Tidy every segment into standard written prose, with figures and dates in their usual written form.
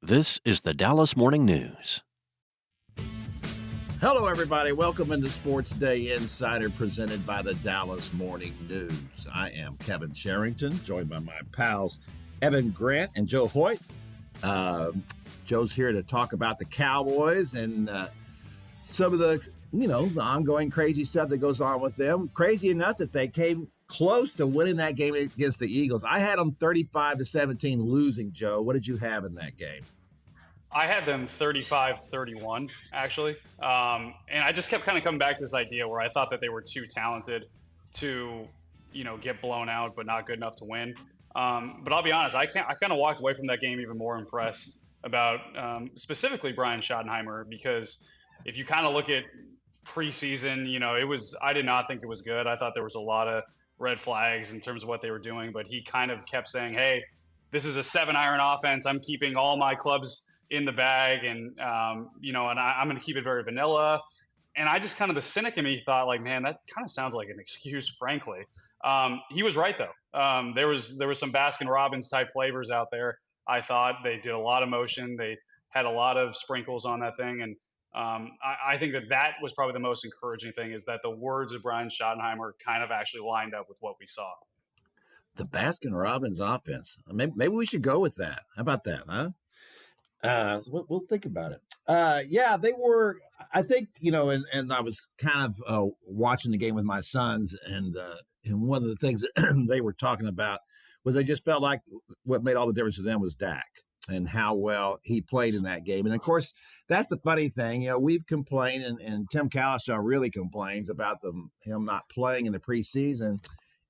This is the Dallas Morning News. Hello, everybody. Welcome into SportsDay Insider presented by the Dallas Morning News. I am Kevin Sherrington, joined by my pals Evan Grant and Joe Hoyt. Joe's here to talk about the Cowboys and some of the ongoing crazy stuff that goes on with them. Crazy enough that they came close to winning that game against the Eagles. I had them 35-17 losing, Joe. What did you have in that game? I had them 35-31, actually. And I just kept kind of coming back to this idea where I thought that they were too talented to, get blown out, but not good enough to win. But I'll be honest, I kind of walked away from that game even more impressed about specifically Brian Schottenheimer, because if you kind of look at preseason, I did not think it was good. I thought there was a lot of red flags in terms of what they were doing, but he kind of kept saying, hey, this is a 7-iron offense. I'm keeping all my clubs in the bag, and I'm going to keep it very vanilla. And I just kind of, the cynic in me thought, like, man, that kind of sounds like an excuse, frankly. He was right, though. There was some Baskin-Robbins type flavors out there. I thought they did a lot of motion. They had a lot of sprinkles on that thing. And I think that was probably the most encouraging thing, is that the words of Brian Schottenheimer kind of actually lined up with what we saw. The Baskin-Robbins offense. Maybe we should go with that. How about that, huh? We'll think about it. Yeah, they were, I think, and I was kind of watching the game with my sons, and one of the things that they were talking about was they just felt like what made all the difference to them was Dak and how well he played in that game. And of course, that's the funny thing. We've complained, and Tim Cowlishaw really complains about him not playing in the preseason.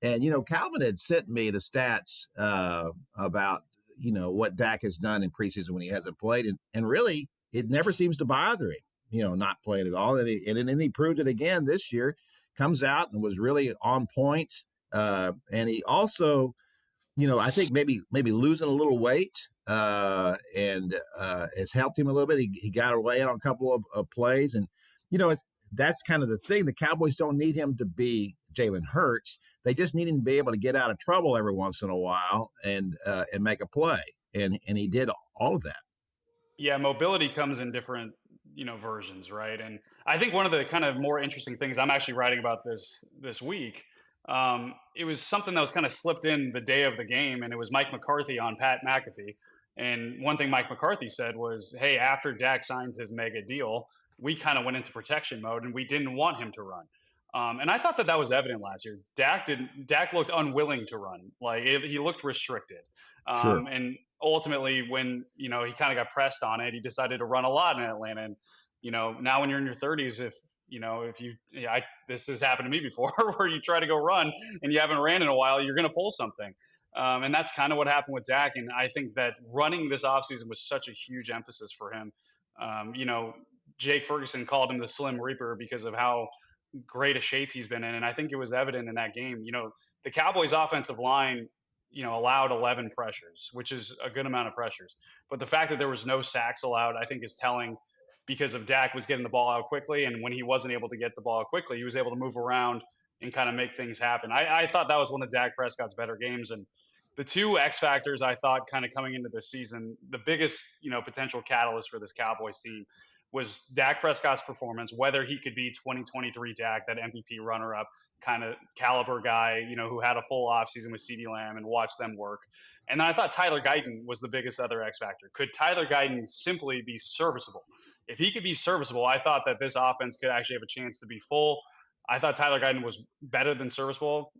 And, Calvin had sent me the stats about, what Dak has done in preseason when he hasn't played. And really, it never seems to bother him, not playing at all. And he proved it again this year, comes out and was really on point. And he also, I think maybe losing a little weight and has helped him a little bit. He got away on a couple of plays. And, that's kind of the thing. The Cowboys don't need him to be Jalen Hurts. They just need him to be able to get out of trouble every once in a while and make a play. And he did all of that. Yeah, mobility comes in different, versions, right? And I think one of the kind of more interesting things I'm actually writing about this week, it was something that was kind of slipped in the day of the game, and it was Mike McCarthy on Pat McAfee. And one thing Mike McCarthy said was, hey, after Dak signs his mega deal, we kind of went into protection mode and we didn't want him to run. And I thought that was evident last year. Dak looked unwilling to run. Like, he looked restricted. Sure. And ultimately, when, he kind of got pressed on it, he decided to run a lot in Atlanta. And, now when you're in your 30s, this has happened to me before, where you try to go run and you haven't ran in a while, you're going to pull something. And that's kind of what happened with Dak. And I think that running this offseason was such a huge emphasis for him. Jake Ferguson called him the Slim Reaper because of how great a shape he's been in. And I think it was evident in that game. The Cowboys offensive line, allowed 11 pressures, which is a good amount of pressures. But the fact that there was no sacks allowed, I think, is telling, because of Dak was getting the ball out quickly. And when he wasn't able to get the ball out quickly, he was able to move around and kind of make things happen. I thought that was one of Dak Prescott's better games. And the two X factors I thought kind of coming into this season, the biggest, potential catalyst for this Cowboys team was Dak Prescott's performance, whether he could be 2023 Dak, that MVP runner-up kind of caliber guy, who had a full offseason with CeeDee Lamb and watched them work. And then I thought Tyler Guyton was the biggest other X factor. Could Tyler Guyton simply be serviceable? If he could be serviceable, I thought that this offense could actually have a chance to be full. I thought Tyler Guyton was better than serviceable.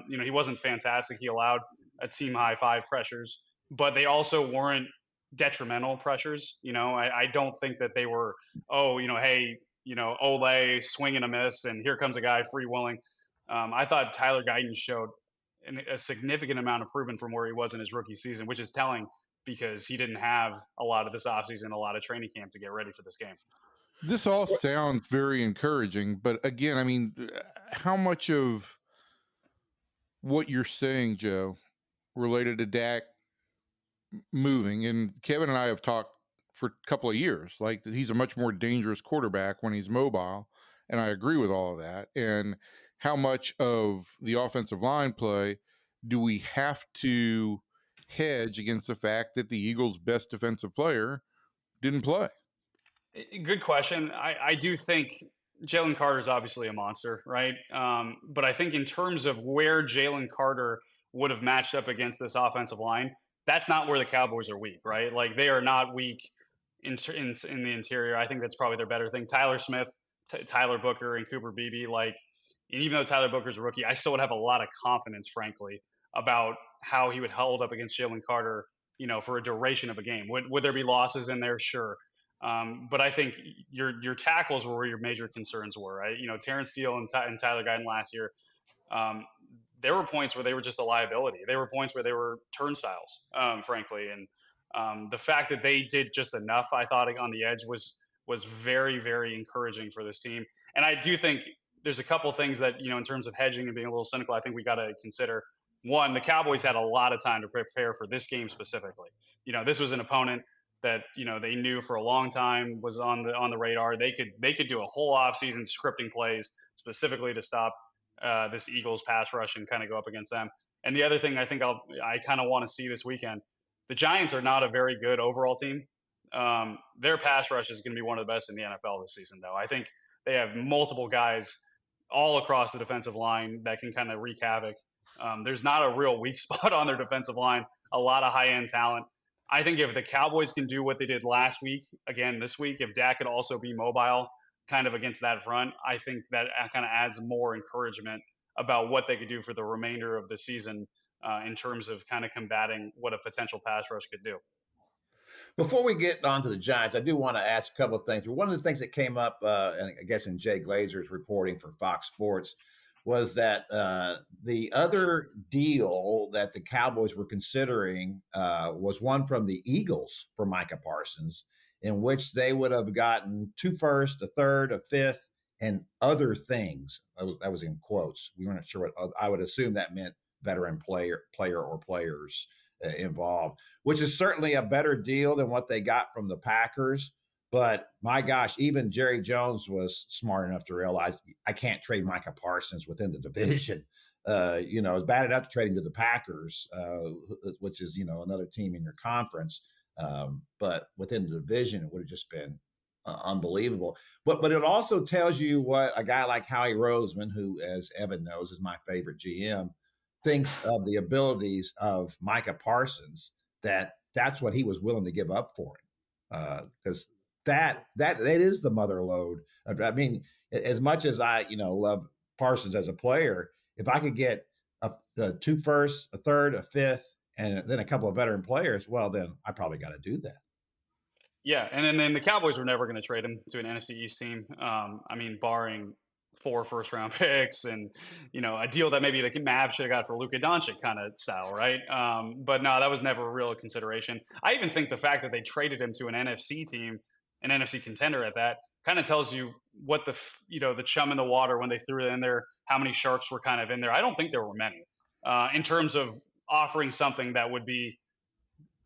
He wasn't fantastic. He allowed a team-high 5 pressures, but they also weren't detrimental pressures. I don't think that they were, hey, Ole, swing and a miss, and here comes a guy freewheeling. I thought Tyler Guyton showed a significant amount of improvement from where he was in his rookie season, which is telling, because he didn't have a lot of this offseason, a lot of training camp to get ready for this game. This all sounds very encouraging, but again, how much of what you're saying, Joe, related to Dak moving, and Kevin and I have talked for a couple of years, like, that he's a much more dangerous quarterback when he's mobile, and I agree with all of that. And how much of the offensive line play do we have to hedge against the fact that the Eagles' best defensive player didn't play? Good question. I do think Jalen Carter is obviously a monster, right? But I think in terms of where Jalen Carter would have matched up against this offensive line, that's not where the Cowboys are weak, right? Like they are not weak in the interior. I think that's probably their better thing. Tyler Smith, Tyler Booker, and Cooper Beebe. Like, and even though Tyler Booker's a rookie, I still would have a lot of confidence, frankly, about how he would hold up against Jalen Carter. For a duration of a game. Would there be losses in there? Sure. But I think your tackles were where your major concerns were, right? Terrence Steele and Tyler Guyton last year. There were points where they were just a liability. There were points where they were turnstiles, frankly. And the fact that they did just enough, I thought, on the edge was very, very encouraging for this team. And I do think there's a couple things that, in terms of hedging and being a little cynical, I think we got to consider. One, the Cowboys had a lot of time to prepare for this game specifically. This was an opponent that they knew for a long time was on the radar. They could do a whole offseason scripting plays specifically to stop this Eagles pass rush and kind of go up against them. And the other thing I think I kind of want to see this weekend, the Giants are not a very good overall team. Their pass rush is going to be one of the best in the NFL this season, though. I think they have multiple guys all across the defensive line that can kind of wreak havoc. There's not a real weak spot on their defensive line. A lot of high-end talent. I think if the Cowboys can do what they did last week, again this week, if Dak could also be mobile kind of against that front, I think that kind of adds more encouragement about what they could do for the remainder of the season in terms of kind of combating what a potential pass rush could do. Before we get on to the Giants, I do want to ask a couple of things. One of the things that came up, I guess, in Jay Glazer's reporting for Fox Sports was that the other deal that the Cowboys were considering was one from the Eagles for Micah Parsons, in which they would have gotten 2 firsts, a third, a fifth, and other things. That was in quotes. We weren't sure what I would assume that meant veteran player or players involved, which is certainly a better deal than what they got from the Packers. But my gosh, even Jerry Jones was smart enough to realize I can't trade Micah Parsons within the division. It's bad enough to trade him to the Packers, which is, another team in your conference. But within the division, it would have just been unbelievable. But it also tells you what a guy like Howie Roseman, who, as Evan knows, is my favorite GM, thinks of the abilities of Micah Parsons, that's what he was willing to give up for him. Because that is the mother lode. I mean, as much as I, love Parsons as a player, if I could get a 2 firsts, a third, a fifth, and then a couple of veteran players, well, then I probably got to do that. Yeah, and then the Cowboys were never going to trade him to an NFC East team. Barring 4 first-round picks and, a deal that maybe the Mavs should have got for Luka Doncic kind of style, right? But no, that was never a real consideration. I even think the fact that they traded him to an NFC team, an NFC contender at that, kind of tells you what the chum in the water when they threw it in there, how many sharks were kind of in there. I don't think there were many in terms of offering something that would be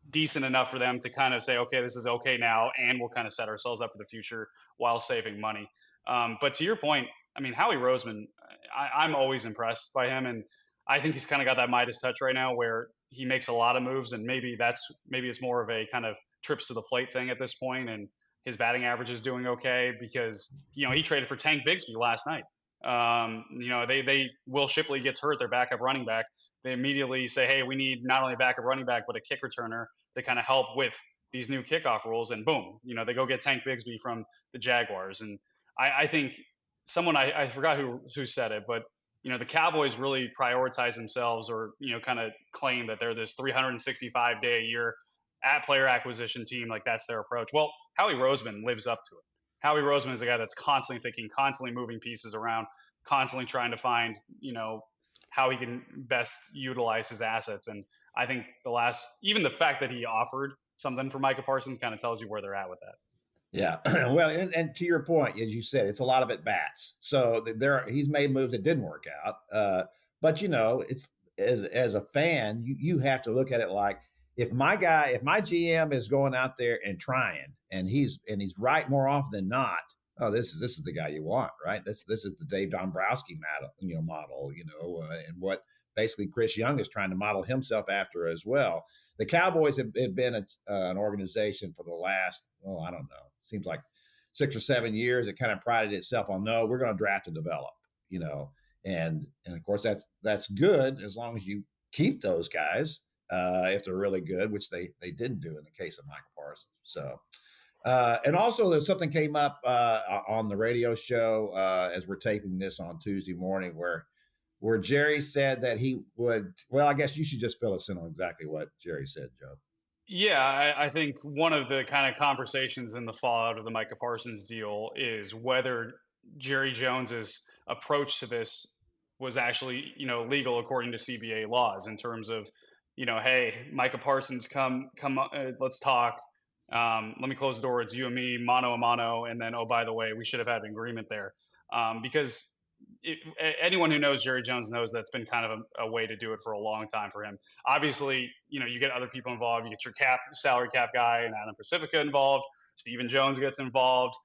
decent enough for them to kind of say, okay, this is okay now, and we'll kind of set ourselves up for the future while saving money. But to your point, Howie Roseman, I'm always impressed by him, and I think he's kind of got that Midas touch right now where he makes a lot of moves, and maybe it's more of a kind of trips to the plate thing at this point, and his batting average is doing okay because he traded for Tank Bigsby last night. They Will Shipley gets hurt, their backup running back. They immediately say, hey, we need not only a backup running back but a kick returner to kind of help with these new kickoff rules, and boom, they go get Tank Bigsby from the Jaguars. And I think someone I forgot who said it, but the Cowboys really prioritize themselves or kind of claim that they're this 365-day a year at player acquisition team, like that's their approach. Well, Howie Roseman lives up to it. Howie Roseman is a guy that's constantly thinking, constantly moving pieces around, constantly trying to find how he can best utilize his assets. And I think even the fact that he offered something for Micah Parsons kind of tells you where they're at with that. Yeah. Well, and to your point, as you said, it's a lot of at bats. So he's made moves that didn't work out. But it's as a fan, you have to look at it like, if my GM is going out there and trying, and he's right more often than not, this is the guy you want, right? This is the Dave Dombrowski model, and what basically Chris Young is trying to model himself after as well. The Cowboys have been an organization for the last, I don't know, seems like 6 or 7 years. It kind of prided itself on, no, we're going to draft and develop, and of course that's good as long as you keep those guys if they're really good, which they didn't do in the case of Micah Parsons. So, and also there's something came up on the radio show as we're taping this on Tuesday morning where Jerry said that he would, well, I guess you should just fill us in on exactly what Jerry said, Joe. Yeah, I think one of the kind of conversations in the fallout of the Micah Parsons deal is whether Jerry Jones's approach to this was actually, legal according to CBA laws in terms of, hey, Micah Parsons, come, let's talk. Let me close the door. It's you and me, mano a mano. And then, oh, by the way, we should have had an agreement there. Because anyone who knows Jerry Jones knows that's been kind of a way to do it for a long time for him. Obviously, you get other people involved. You get your salary cap guy and Adam Pacifica involved. Stephen Jones gets involved.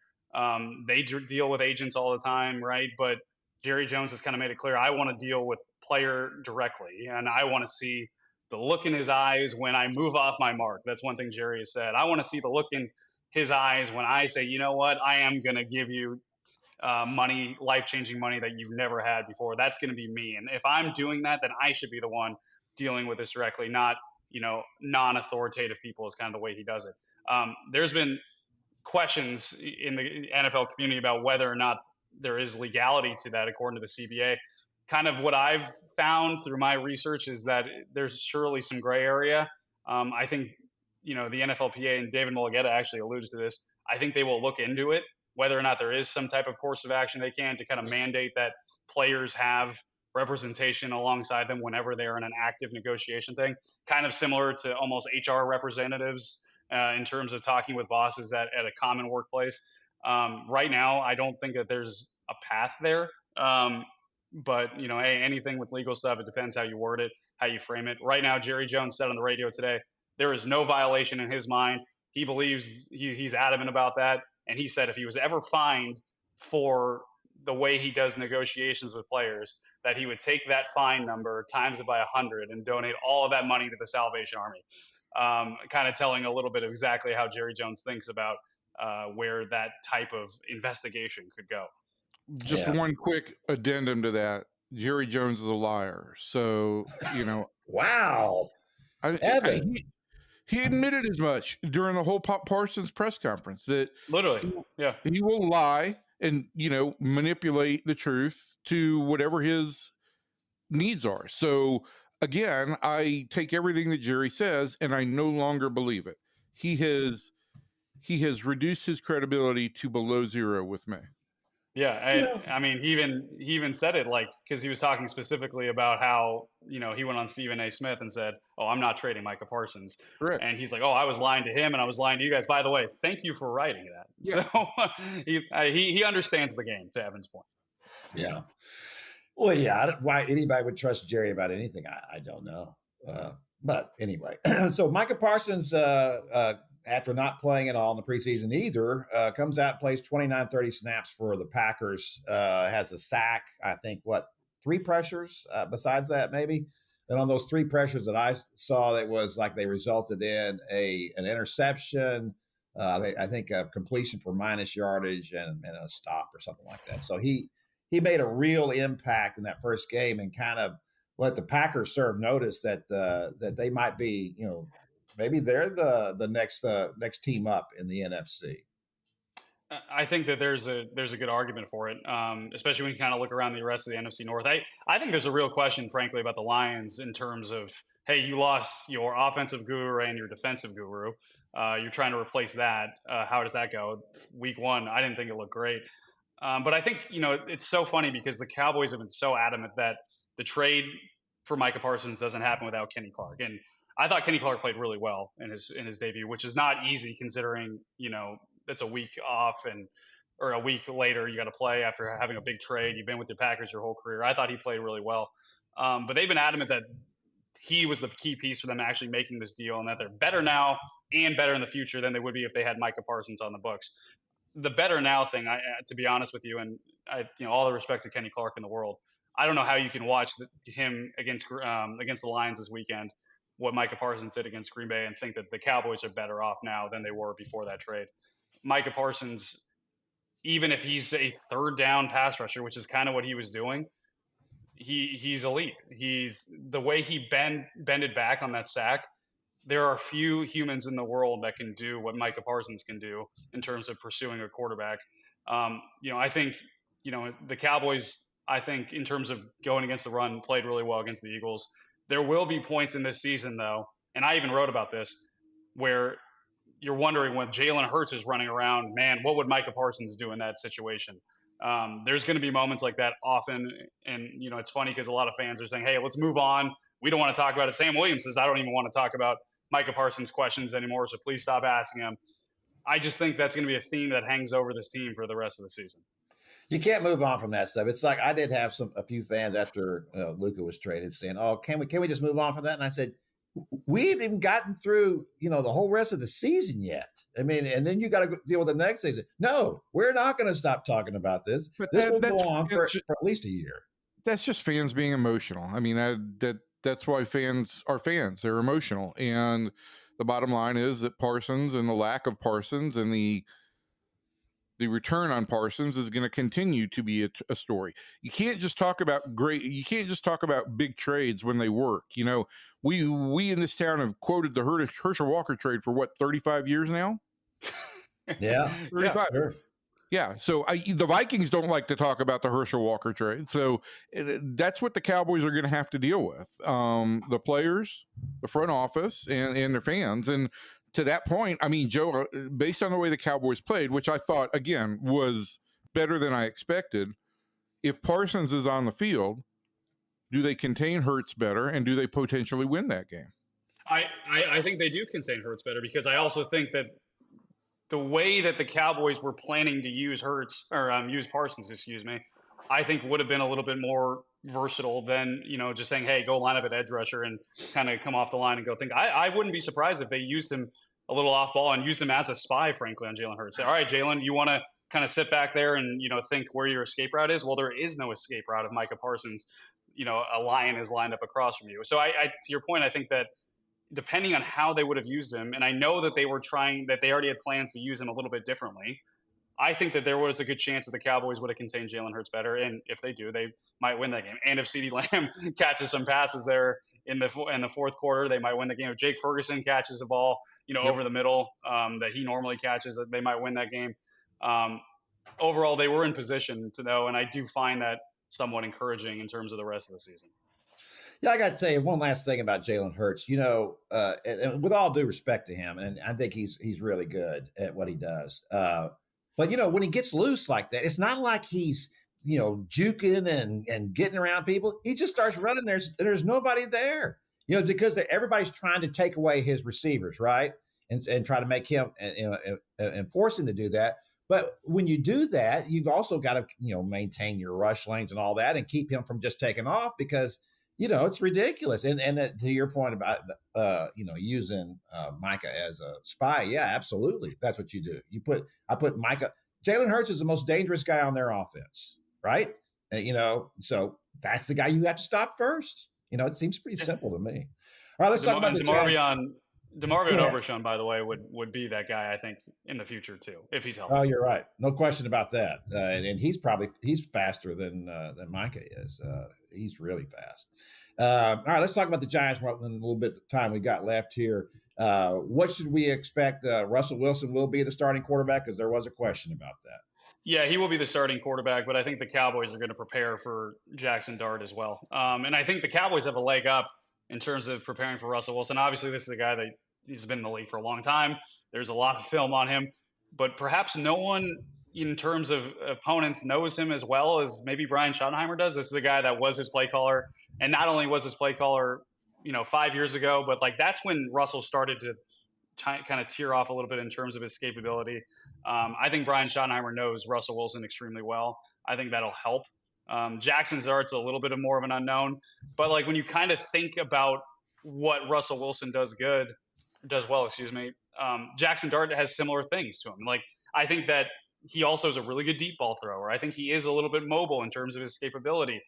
They deal with agents all the time, right? But Jerry Jones has kind of made it clear, I want to deal with player directly, and I want to see the look in his eyes when I move off my mark. That's one thing Jerry has said. I want to see the look in his eyes when I say, you know what, I am going to give you money, life-changing money that you've never had before. That's going to be me. And if I'm doing that, then I should be the one dealing with this directly, not, non-authoritative people is kind of the way he does it. There's been questions in the NFL community about whether or not there is legality to that according to the CBA. Kind of what I've found through my research is that there's surely some gray area. I think, the NFLPA and David Mulugeta actually alluded to this. I think they will look into it, whether or not there is some type of course of action they can to kind of mandate that players have representation alongside them whenever they're in an active negotiation thing, kind of similar to almost HR representatives in terms of talking with bosses at a common workplace. Right now, I don't think that there's a path there. But, hey, anything with legal stuff, it depends how you word it, how you frame it. Right now, Jerry Jones said on the radio today, there is no violation in his mind. He believes he's adamant about that. And he said if he was ever fined for the way he does negotiations with players, that he would take that fine number, times it by 100, and donate all of that money to the Salvation Army. Kind of telling a little bit of exactly how Jerry Jones thinks about where that type of investigation could go. Just one quick addendum to that. Jerry Jones is a liar. So, Wow. He admitted as much during the whole Parsons press conference that literally, he will lie and, manipulate the truth to whatever his needs are. So again, I take everything that Jerry says and I no longer believe it. He has reduced his credibility to below zero with me. Yeah, I mean, he even said it because he was talking specifically about how, he went on Stephen A. Smith and said, oh, I'm not trading Micah Parsons. Correct. And he's like, oh, I was lying to him and I was lying to you guys. By the way, thank you for writing that. Yeah. So he understands the game, to Evan's point. Yeah. Well, yeah, why anybody would trust Jerry about anything, I don't know. But anyway, so Micah Parsons, after not playing at all in the preseason either, comes out and plays 29-30 snaps for the Packers, has a sack, I think, 3 pressures besides that maybe? And on those 3 pressures that I saw, it was like they resulted in an interception, I think a completion for minus yardage and a stop or something like that. So he made a real impact in that first game and kind of let the Packers serve notice that they might be, maybe they're the next team up in the NFC. I think that there's a good argument for it, especially when you kind of look around the rest of the NFC North. I think there's a real question, frankly, about the Lions in terms of, hey, you lost your offensive guru and your defensive guru. You're trying to replace that. How does that go? Week 1, I didn't think it looked great. But I think, it's so funny because the Cowboys have been so adamant that the trade for Micah Parsons doesn't happen without Kenny Clark. And I thought Kenny Clark played really well in his debut, which is not easy considering, it's a week off or a week later you got to play after having a big trade. You've been with the Packers your whole career. I thought he played really well. But they've been adamant that he was the key piece for them actually making this deal and that they're better now and better in the future than they would be if they had Micah Parsons on the books. The better now thing, to be honest with you, and all the respect to Kenny Clark in the world, I don't know how you can watch him against the Lions this weekend, what Micah Parsons did against Green Bay, and think that the Cowboys are better off now than they were before that trade. Micah Parsons, even if he's a third down pass rusher, which is kind of what he was doing, he's elite. He's the way he bended back on that sack. There are few humans in the world that can do what Micah Parsons can do in terms of pursuing a quarterback. I think, the Cowboys, I think in terms of going against the run, played really well against the Eagles. There will be points in this season, though, and I even wrote about this, where you're wondering when Jalen Hurts is running around, man, what would Micah Parsons do in that situation? There's going to be moments like that often. And, it's funny because a lot of fans are saying, hey, let's move on. We don't want to talk about it. Sam Williams says, I don't even want to talk about Micah Parsons questions anymore, so please stop asking him. I just think that's going to be a theme that hangs over this team for the rest of the season. You can't move on from that stuff. It's like I did have a few fans after Luka was traded saying, "Oh, can we just move on from that?" And I said, "We haven't even gotten through the whole rest of the season yet. I mean, and then you got to deal with the next season. No, we're not going to stop talking about this. But this will go on for at least a year." That's just fans being emotional. I mean, that's why fans are fans. They're emotional, and the bottom line is that Parsons and the lack of Parsons and the return on Parsons is going to continue to be a story. You can't just talk about big trades when they work. We in this town have quoted the Herschel Walker trade for 35 years now. Yeah, 35. Yeah, sure. Yeah. So the Vikings don't like to talk about the Herschel Walker trade. So that's what the Cowboys are going to have to deal with. The players, the front office, and their fans. And to that point, I mean, Joe, based on the way the Cowboys played, which I thought, again, was better than I expected, if Parsons is on the field, do they contain Hurts better, and do they potentially win that game? I think they do contain Hurts better, because I also think that the way that the Cowboys were planning to use use Parsons, I think would have been a little bit more versatile than, just saying, hey, go line up at edge rusher and kind of come off the line and go think. I wouldn't be surprised if they used him a little off ball and used him as a spy, frankly, on Jalen Hurts. Say, all right, Jalen, you want to kind of sit back there and, think where your escape route is? Well, there is no escape route if Micah Parsons, a lion is lined up across from you. So I to your point, I think that depending on how they would have used him, and I know that they already had plans to use him a little bit differently, I think that there was a good chance that the Cowboys would have contained Jalen Hurts better, and if they do, they might win that game. And if CeeDee Lamb catches some passes there in the fourth quarter, they might win the game. If Jake Ferguson catches the ball, over the middle that he normally catches, they might win that game. Overall, they were in position to know, and I do find that somewhat encouraging in terms of the rest of the season. Yeah, I got to tell you one last thing about Jalen Hurts. And with all due respect to him, and I think he's really good at what he does. But when he gets loose like that, it's not like he's juking and getting around people. He just starts running. There's nobody there. Because everybody's trying to take away his receivers, right, and try to make him and force him to do that. But when you do that, you've also got to maintain your rush lanes and all that, and keep him from just taking off, because it's ridiculous. And to your point about, using Micah as a spy. Yeah, absolutely. That's what you do. I put Micah. Jalen Hurts is the most dangerous guy on their offense, right? So that's the guy you have to stop first. It seems pretty simple to me. All right, let's talk about the DeMarvion Overshown, by the way, would be that guy, I think, in the future too, if he's healthy. Oh, you're right. No question about that. And he's faster than Micah is. He's really fast. All right, let's talk about the Giants in a little bit of time we got left here. What should we expect? Russell Wilson will be the starting quarterback, because there was a question about that. Yeah, he will be the starting quarterback, but I think the Cowboys are going to prepare for Jackson Dart as well. And I think the Cowboys have a leg up in terms of preparing for Russell Wilson. Obviously, this is a guy that he's been in the league for a long time. There's a lot of film on him, but perhaps no one in terms of opponents knows him as well as maybe Brian Schottenheimer does. This is a guy that was his play caller, and not only was his play caller, 5 years ago, but that's when Russell started to kind of tear off a little bit in terms of his escapability. I think Brian Schottenheimer knows Russell Wilson extremely well. I think that'll help. Jackson Dart's a little bit more of an unknown, but when you kind of think about what Russell Wilson does well, Jackson Dart has similar things to him. I think that he also is a really good deep ball thrower. I think he is a little bit mobile in terms of his escapability.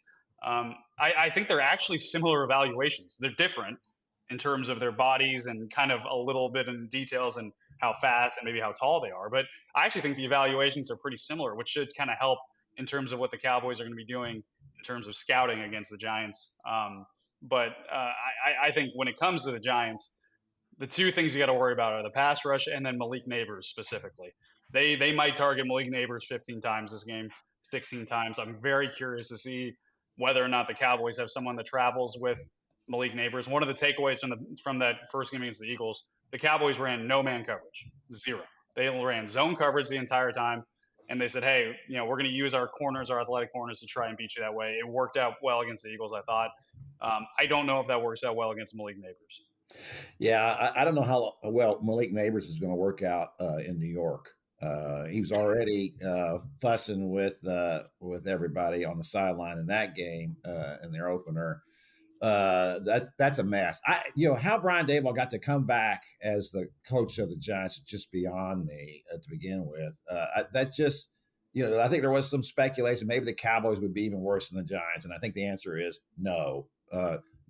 I think they're actually similar evaluations. They're different in terms of their bodies and kind of a little bit in details and how fast and maybe how tall they are. But I actually think the evaluations are pretty similar, which should kind of help in terms of what the Cowboys are going to be doing in terms of scouting against the Giants. I think when it comes to the Giants, the two things you got to worry about are the pass rush and then Malik Neighbors specifically. They might target Malik Neighbors 15 times this game, 16 times. I'm very curious to see whether or not the Cowboys have someone that travels with Malik Neighbors. One of the takeaways from that first game against the Eagles, the Cowboys ran no man coverage, zero. They ran zone coverage the entire time, and they said, "Hey, we're going to use our corners, our athletic corners, to try and beat you that way." It worked out well against the Eagles, I thought. I don't know if that works out well against Malik Neighbors. Yeah, I don't know how well Malik Neighbors is going to work out in New York. He was already fussing with everybody on the sideline in that game in their opener. That's a mess. How Brian Daboll got to come back as the coach of the Giants is just beyond me to begin with. That just, I think there was some speculation maybe the Cowboys would be even worse than the Giants, and I think the answer is no.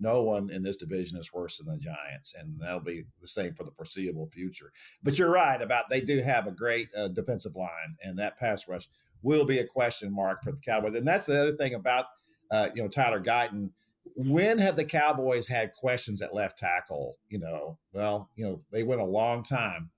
No one in this division is worse than the Giants, and that'll be the same for the foreseeable future. But you're right about they do have a great defensive line, and that pass rush will be a question mark for the Cowboys. And that's the other thing about Tyler Guyton. When have the Cowboys had questions at left tackle? They went a long time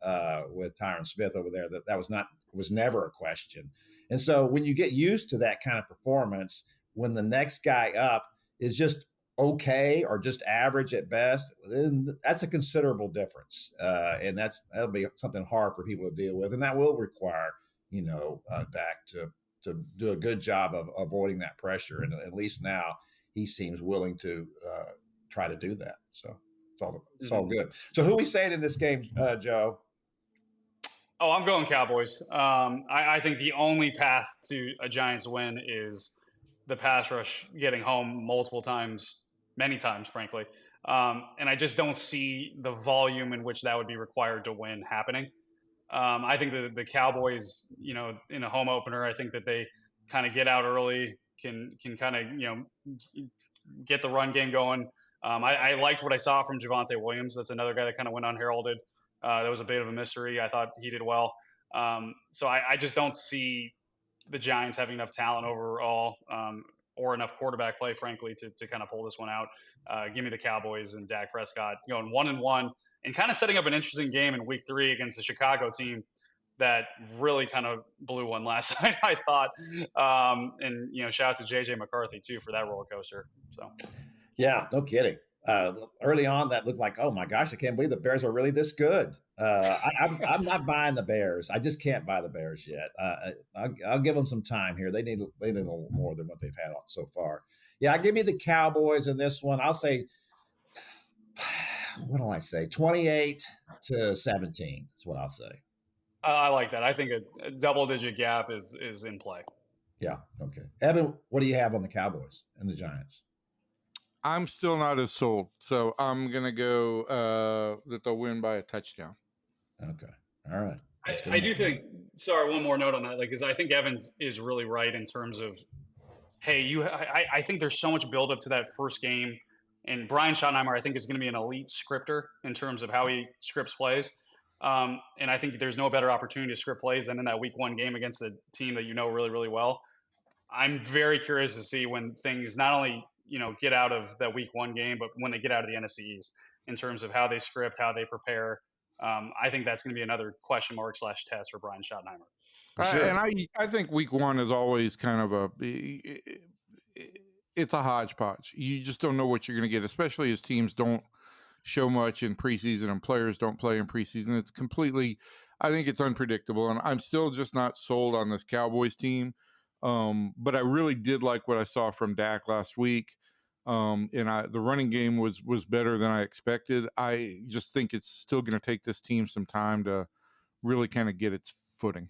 with Tyron Smith over there. That was never a question. And so when you get used to that kind of performance, when the next guy up is just okay or just average at best, then that's a considerable difference. And that'll be something hard for people to deal with. And that will require, Dak to do a good job of avoiding that pressure. And at least now he seems willing to try to do that. So it's all good. So who we saying in this game, Joe? Oh, I'm going Cowboys. I think the only path to a Giants win is the pass rush getting home many times, frankly. And I just don't see the volume in which that would be required to win happening. I think that the Cowboys, in a home opener, I think that they kind of get out early, can kind of, get the run game going. I liked what I saw from Javonte Williams. That's another guy that kind of went unheralded. That was a bit of a mystery. I thought he did well. So I just don't see the Giants having enough talent overall or enough quarterback play, frankly, to kind of pull this one out. Give me the Cowboys and Dak Prescott going 1-1 and kind of setting up an interesting game in week 3 against the Chicago team that really kind of blew one last night, I thought. And shout out to JJ McCarthy too for that roller coaster. So, yeah, no kidding. Early on, that looked like, oh my gosh, I can't believe the Bears are really this good. I'm not buying the Bears. I just can't buy the Bears yet. I'll give them some time here. They need a little more than what they've had so far. Yeah, give me the Cowboys in this one. I'll say, what do I say? 28-17 is what I'll say. I like that. I think a double-digit gap is in play. Yeah. Okay. Evan, what do you have on the Cowboys and the Giants? I'm still not as sold, so I'm going to go that they'll win by a touchdown. Okay. All right. I do think, sorry, one more note on that, because I think Evan is really right in terms of, hey, I think there's so much buildup to that first game, and Brian Schottenheimer, I think, is going to be an elite scripter in terms of how he scripts plays. And I think there's no better opportunity to script plays than in that week 1 game against a team that really, really well. I'm very curious to see when things not only get out of that week 1 game, but when they get out of the NFC East in terms of how they script, how they prepare. I think that's going to be another question mark / test for Brian Schottenheimer. Sure. And I think week 1 is always kind of it's a hodgepodge. You just don't know what you're going to get, especially as teams don't show much in preseason and players don't play in preseason. It's completely, I think it's unpredictable. And I'm still just not sold on this Cowboys team. But I really did like what I saw from Dak last week. And the running game was better than I expected. I just think it's still going to take this team some time to really kind of get its footing.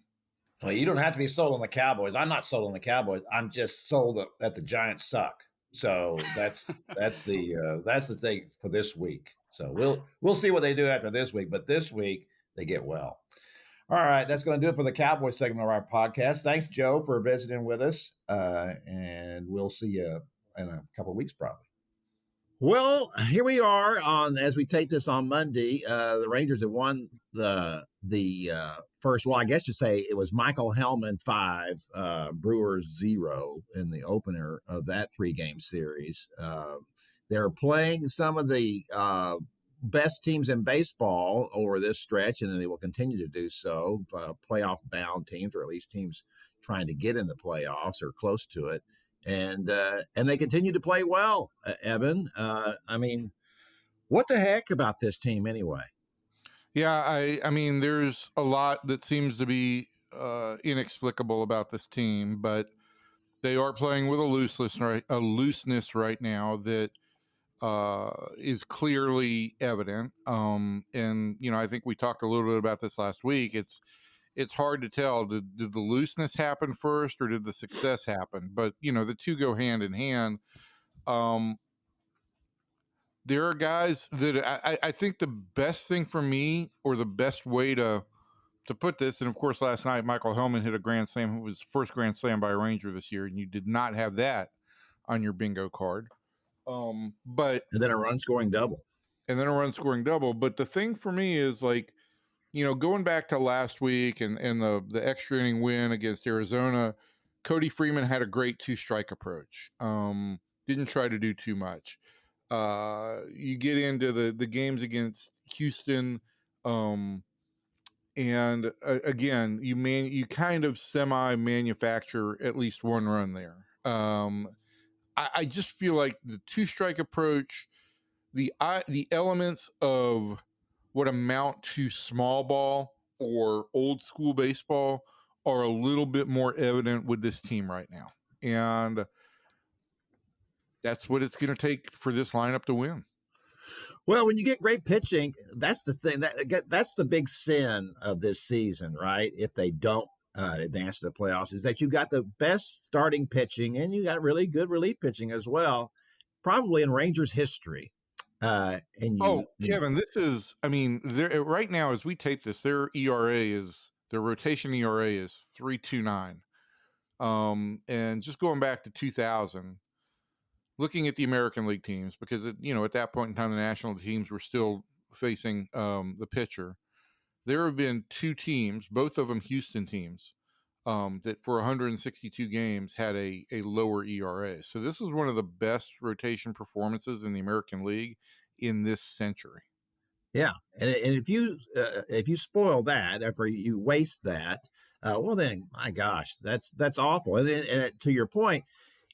Well, you don't have to be sold on the Cowboys. I'm not sold on the Cowboys. I'm just sold that the Giants suck. So that's the thing for this week. So we'll see what they do after this week. But this week they get well. All right, that's going to do it for the Cowboys segment of our podcast. Thanks, Joe, for visiting with us, and we'll see you a couple of weeks probably. Well, here we are as we take this on Monday. The Rangers have won the first. Well, I guess you say it was Michael Hellman 5, Brewers 0 in the opener of that 3-game series. They're playing some of the best teams in baseball over this stretch, and they will continue to do so. Playoff-bound teams, or at least teams trying to get in the playoffs or close to it. And they continue to play well, Evan. I mean, what the heck about this team anyway? Yeah, I mean, there's a lot that seems to be inexplicable about this team, but they are playing with a looseness right now that is clearly evident. And I think we talked a little bit about this last week. It's hard to tell. Did the looseness happen first, or did the success happen? But the two go hand in hand. There are guys that I think the best thing for me, or the best way to put this, and of course last night Michael Hellman hit a grand slam. It was first grand slam by a Ranger this year, and you did not have that on your bingo card. But and then a run scoring double. But the thing for me is, like, going back to last week and the extra inning win against Arizona, Cody Freeman had a great 2-strike approach. Didn't try to do too much. You get into the games against Houston, and again, you kind of semi-manufacture at least one run there. I just feel like the 2-strike approach, the elements of what amount to small ball or old school baseball are a little bit more evident with this team right now. And that's what it's going to take for this lineup to win. Well, when you get great pitching, that's the thing. That's the big sin of this season, right? If they don't advance to the playoffs, is that you got the best starting pitching and you got really good relief pitching as well, probably in Rangers history. Kevin, this is, right now as we tape this, their rotation ERA is 3.29. And just going back to 2000, looking at the American League teams, because at that point in time the national teams were still facing the pitcher. There have been 2 teams, both of them Houston teams, that for 162 games had a lower ERA. So this is one of the best rotation performances in the American League in this century. Yeah, and if you spoil that, after you waste that, well then, my gosh, that's awful. And to your point,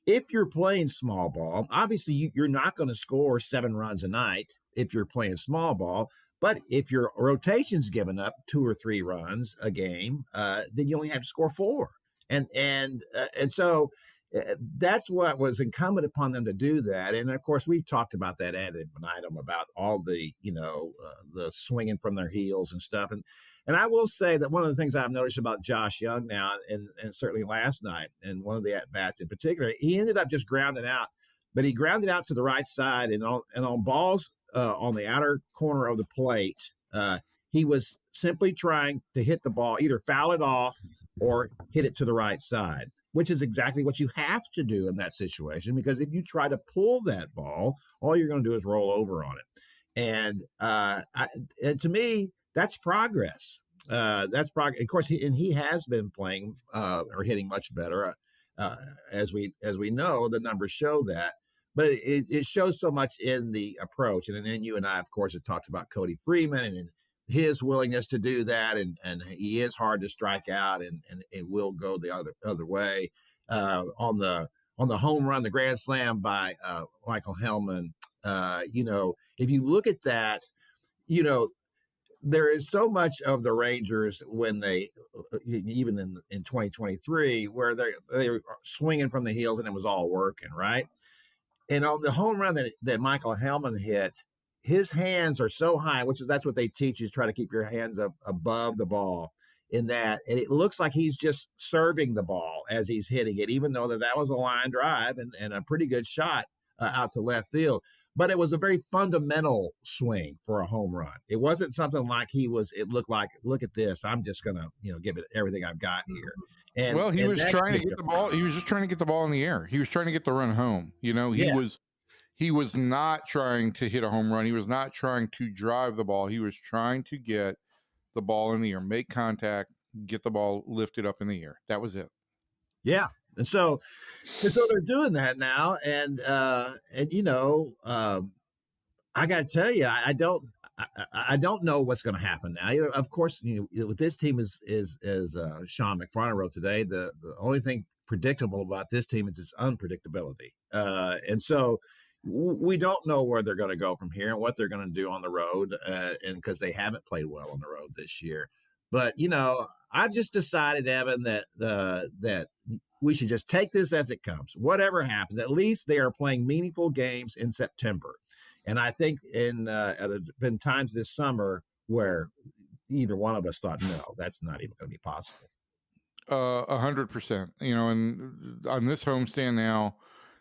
if you're playing small ball, obviously you're not going to score 7 runs a night if you're playing small ball. But if your rotation's giving up 2 or 3 runs a game, then you only have to score 4. And so that's what was incumbent upon them to do that. And of course, we've talked about that ad infinitum about all the the swinging from their heels and stuff. And I will say that one of the things I've noticed about Josh Young now, and certainly last night, and one of the at bats in particular, he ended up just grounding out, but he grounded out to the right side, and on balls on the outer corner of the plate, he was simply trying to hit the ball, either foul it off or hit it to the right side, which is exactly what you have to do in that situation, because if you try to pull that ball, all you're going to do is roll over on it. And to me, that's progress. That's progress. Of course, he has been playing or hitting much better, as we know. The numbers show that. But it shows so much in the approach. And then you and I, of course, have talked about Cody Freeman and his willingness to do that. And he is hard to strike out, and it will go the other way. On the home run, the grand slam by Michael Hellman, if you look at that, there is so much of the Rangers when they, even in 2023, where they were swinging from the heels and it was all working, right? And on the home run that Michael Hellman hit, his hands are so high, that's what they teach you, is try to keep your hands up above the ball in that. And it looks like he's just serving the ball as he's hitting it, even though that was a line drive and a pretty good shot out to left field. But it was a very fundamental swing for a home run. It wasn't something like it looked like, look at this, I'm just going to, give it everything I've got here. And well, he was that's trying to big get the difference. ball. He was just trying to get the ball in the air. He was trying to get the run home. Yeah. He was not trying to hit a home run. He was not trying to drive the ball. He was trying to get the ball in the air, make contact, get the ball lifted up in the air. That was it. Yeah. And so they're doing that now. And I got to tell you, I don't know what's going to happen now. Of course, with this team is Sean McFarland wrote today, the only thing predictable about this team is its unpredictability. And so we don't know where they're going to go from here and what they're going to do on the road, and because they haven't played well on the road this year. But I've just decided, Evan, that we should just take this as it comes. Whatever happens, at least they are playing meaningful games in September. And I think been times this summer where either one of us thought, no, that's not even going to be possible. 100%. And on this homestand now,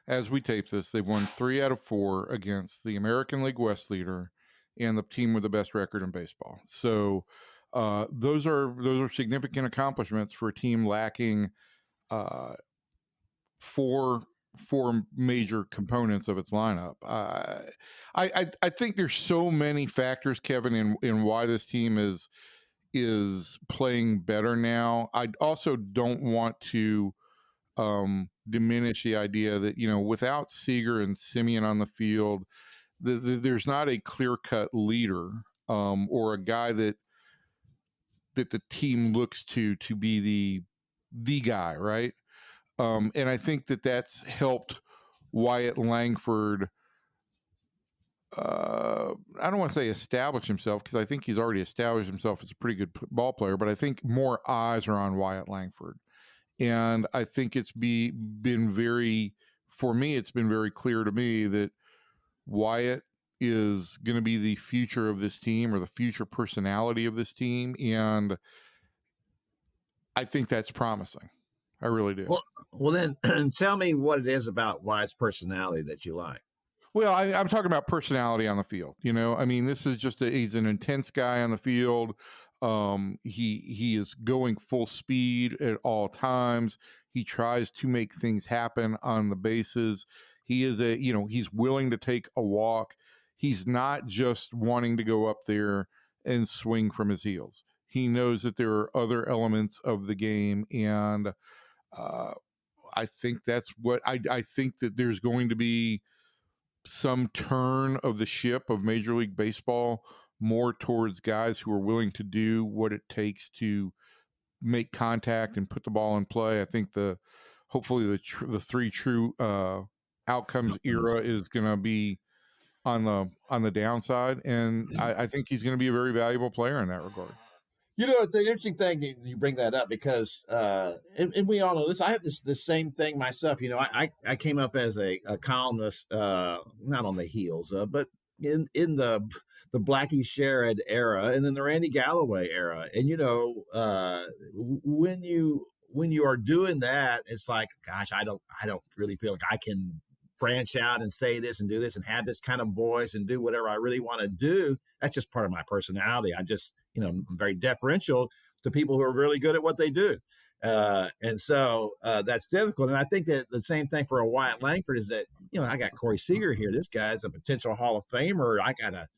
as we tape this, they've won 3 out of 4 against the American League West leader and the team with the best record in baseball. So those are significant accomplishments for a team lacking four major components of its lineup. I think there's so many factors, Kevin, in why this team is playing better now. I also don't want to diminish the idea that without Seager and Simeon on the field, there's not a clear-cut leader or a guy that the team looks to be the guy, right? And I think that's helped Wyatt Langford. I don't want to say establish himself, because I think he's already established himself as a pretty good ball player, but I think more eyes are on Wyatt Langford. And I think it's been very clear to me that Wyatt is going to be the future of this team, or the future personality of this team. And I think that's promising. I really do. Well, then tell me what it is about Wyatt's personality that you like. Well, I'm talking about personality on the field. I mean, this is just he's an intense guy on the field. He is going full speed at all times. He tries to make things happen on the bases. He is he's willing to take a walk. He's not just wanting to go up there and swing from his heels. He knows that there are other elements of the game, and I think that's what I think that there's going to be some turn of the ship of Major League Baseball more towards guys who are willing to do what it takes to make contact and put the ball in play. I think hopefully the 3 true outcomes era is going to be on the downside, and I think he's going to be a very valuable player in that regard. It's an interesting thing you bring that up, because, and we all know this. I have this same thing myself. I came up as a columnist, not on the heels of, but in the Blackie Sherrod era, and then the Randy Galloway era. And when you are doing that, it's like, gosh, I don't really feel like I can branch out and say this and do this and have this kind of voice and do whatever I really want to do. That's just part of my personality. I just, I'm very deferential to people who are really good at what they do. And so that's difficult. And I think that the same thing for a Wyatt Langford is that, I got Corey Seager here. This guy's a potential Hall of Famer. I gotta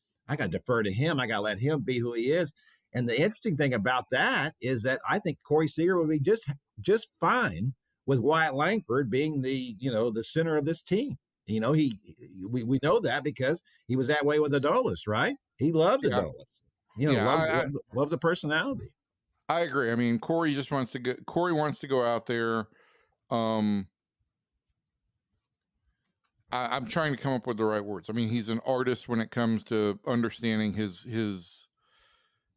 defer to him. I gotta let him be who he is. And the interesting thing about that is that I think Corey Seager would be just fine with Wyatt Langford being the center of this team. We know that because he was that way with Adolis, right? He loved Adolis. Love the personality. I agree. I mean, Corey wants to go out there. I'm trying to come up with the right words. I mean, he's an artist when it comes to understanding his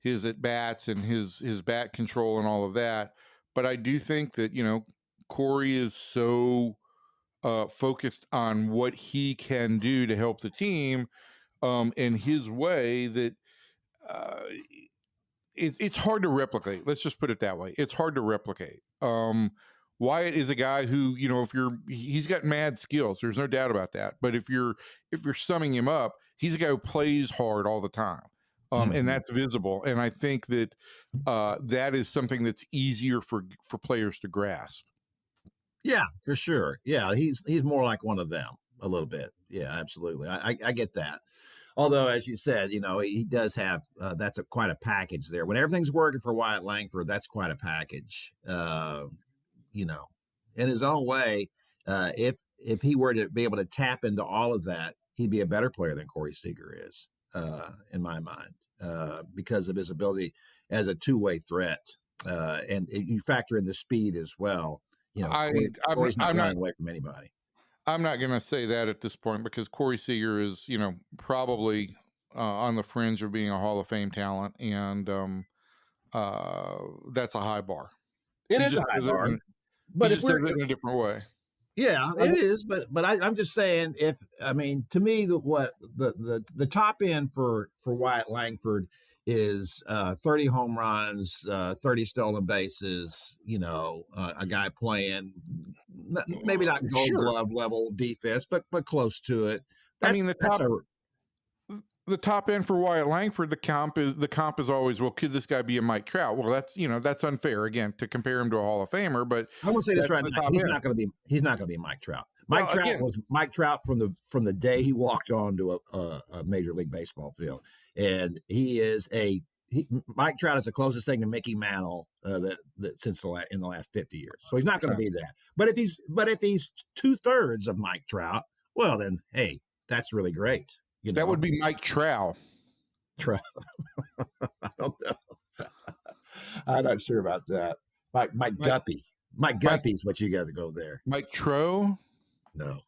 at bats and his bat control and all of that. But I do think that, Corey is so focused on what he can do to help the team in his way that it's hard to replicate. Let's just put it that way. It's hard to replicate. Wyatt is a guy who, he's got mad skills. There's no doubt about that. But if you're summing him up, he's a guy who plays hard all the time. And that's visible. And I think that that is something that's easier for players to grasp. Yeah, for sure. Yeah, he's more like one of them a little bit. Yeah, absolutely. I get that. Although, as you said, he does have that's quite a package there. When everything's working for Wyatt Langford, that's quite a package. In his own way, if he were to be able to tap into all of that, he'd be a better player than Corey Seager is, in my mind, because of his ability as a two-way threat. And you factor in the speed as well. Corey's not running away from anybody. I'm not going to say that at this point because Corey Seager is, probably on the fringe of being a Hall of Fame talent, and that's a high bar. It is a high bar, but if we're in a different way, yeah, it is. But I'm just saying, to me, the top end for Wyatt Langford is 30 home runs, 30 stolen bases. A guy playing maybe not Gold Glove level defense, but close to it. The top end for Wyatt Langford, the comp is always, well, could this guy be a Mike Trout? Well, that's unfair again to compare him to a Hall of Famer. But I will say this right now: he's not going to be Mike Trout. Trout was Mike Trout from the day he walked onto a Major League Baseball field, and Mike Trout is the closest thing to Mickey Mantle that since in the last 50 years. So he's not going to be that. But if he's 2/3 of Mike Trout, well then, hey, that's really great. That would be Mike Trout. I don't know. I'm not sure about that. Mike Guppy. Mike Guppy is what you got to go there. Mike Tro? No,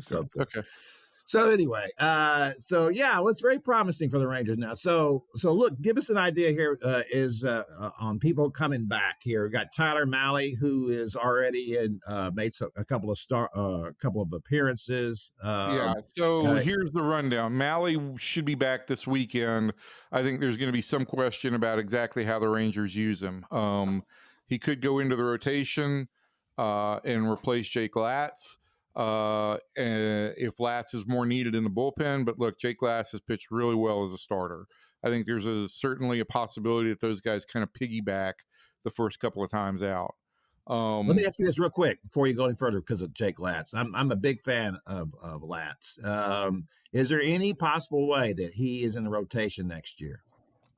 something. Okay. So anyway, it's very promising for the Rangers now. So look, give us an idea here on people coming back here. We've got Tyler Mahle, who is already made a couple of appearances. Here's the rundown. Mahle should be back this weekend. I think there's going to be some question about exactly how the Rangers use him. He could go into the rotation and replace Jake Latz. If Latz is more needed in the bullpen, but look, Jake Latz has pitched really well as a starter. I think there's certainly a possibility that those guys kind of piggyback the first couple of times out. Let me ask you this real quick before you go any further because of Jake Latz. I'm a big fan of Latz. Is there any possible way that he is in the rotation next year?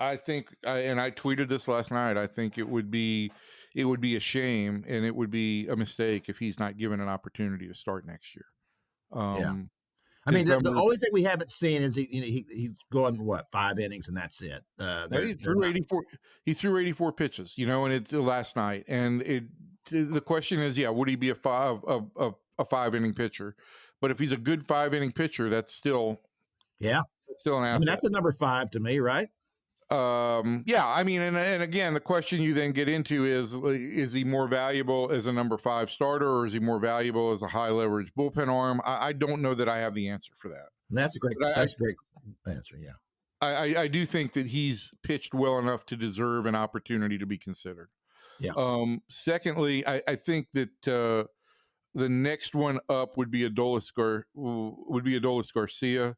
I think, and I tweeted this last night, I think it would be a shame and it would be a mistake if he's not given an opportunity to start next year. The only thing we haven't seen is he's going 5 innings and that's it. He threw 84. He threw 84 pitches, and it's last night. And the question is, would he be a 5-inning pitcher? But if he's a good 5-inning pitcher, that's still an asset. That's a number 5 to me, right? And again, the question you then get into is he more valuable as a number 5 starter, or is he more valuable as a high leverage bullpen arm? I don't know that I have the answer for that. That's a great answer. Yeah. I do think that he's pitched well enough to deserve an opportunity to be considered. Yeah. Secondly, I think that the next one up would be Adolis Garcia.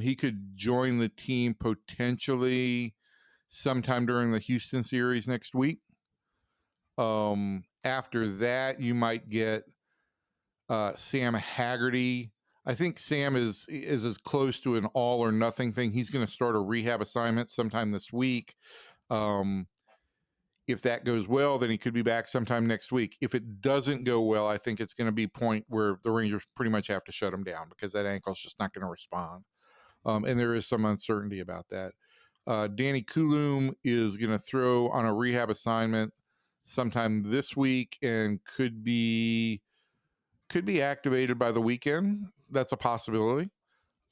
He could join the team potentially sometime during the Houston series next week. After that, you might get Sam Haggerty. I think Sam is as close to an all or nothing thing. He's going to start a rehab assignment sometime this week. If that goes well, then he could be back sometime next week. If it doesn't go well, I think it's going to be a point where the Rangers pretty much have to shut him down because that ankle's just not going to respond. And there is some uncertainty about that. Danny Coulomb is going to throw on a rehab assignment sometime this week and could be activated by the weekend. That's a possibility.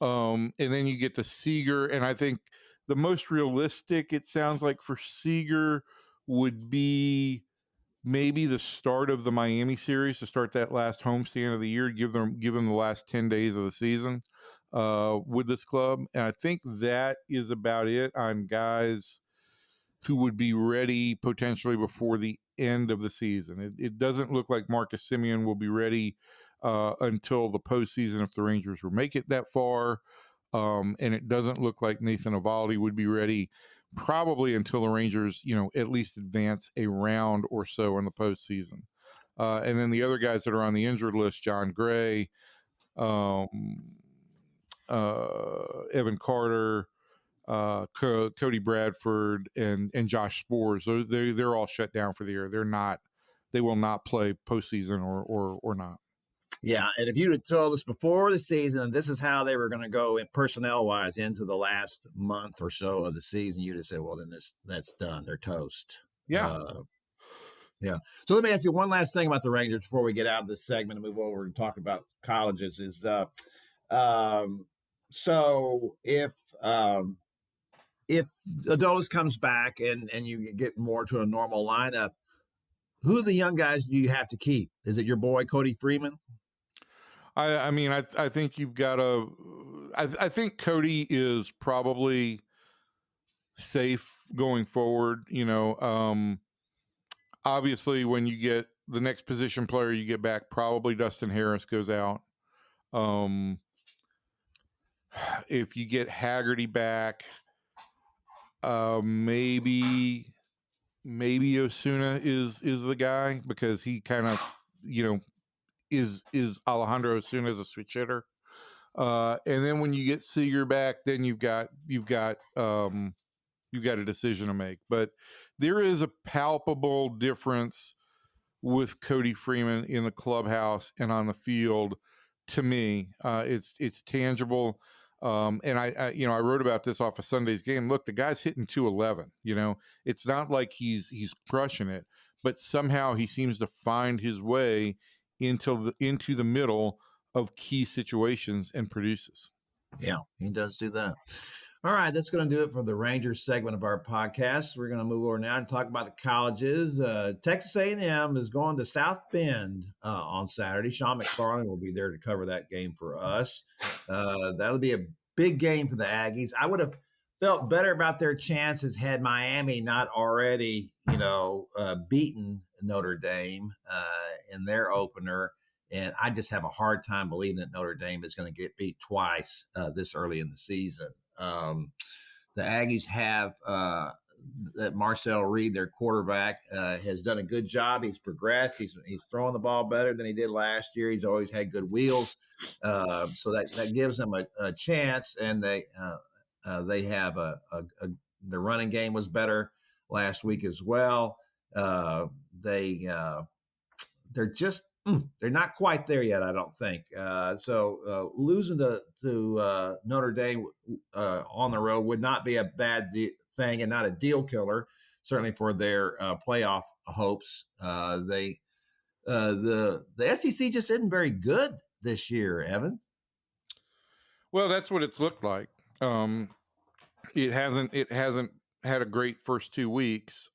And then you get to Seager, and I think the most realistic, it sounds like, for Seager would be maybe the start of the Miami series, to start that last homestand of the year, give them the last 10 days of the season with this club. And I think that is about it on guys who would be ready potentially before the end of the season. It doesn't look like Marcus Semien will be ready until the postseason if the Rangers will make it that far. And it doesn't look like Nathan Eovaldi would be ready probably until the Rangers, at least advance a round or so in the postseason. And then the other guys that are on the injured list, John Gray, Evan Carter, Cody Bradford, and Josh Spores. They're all shut down for the year. They will not play postseason or not. Yeah, and if you had told us before the season this is how they were going to go in personnel-wise into the last month or so of the season, you'd have said, well, then that's done. They're toast. Yeah. Yeah. So let me ask you one last thing about the Rangers before we get out of this segment and move over and talk about colleges. So if Adolis comes back and you get more to a normal lineup, who are the young guys do you have to keep? Is it your boy Cody Freeman? I think you've got I think Cody is probably safe going forward. Obviously when you get the next position player you get back, probably Dustin Harris goes out. If you get Haggerty back, maybe Osuna is the guy, because he kind of, is Alejandro Osuna as a switch hitter. And then when you get Seager back, then you've got a decision to make. But there is a palpable difference with Cody Freeman in the clubhouse and on the field. To me, it's tangible. And I wrote about this off of Sunday's game. Look, the guy's hitting 211. It's not like he's crushing it, but somehow he seems to find his way into the middle of key situations and produces. Yeah, he does do that. All right, that's going to do it for the Rangers segment of our podcast. We're going to move over now and talk about the colleges. Texas A&M is going to South Bend on Saturday. Sean McFarland will be there to cover that game for us. That'll be a big game for the Aggies. I would have felt better about their chances had Miami not already, beaten Notre Dame in their opener. And I just have a hard time believing that Notre Dame is going to get beat twice this early in the season. The Aggies have that Marcel Reed, their quarterback, has done a good job. He's progressed. He's throwing the ball better than he did last year. He's always had good wheels, so that gives them a chance. And they have the running game was better last week as well. They're not quite there yet, I don't think. So losing to Notre Dame on the road would not be a bad thing and not a deal killer, certainly for their playoff hopes. The SEC just isn't very good this year, Evan. Well, that's what it's looked like. It hasn't had a great first 2 weeks.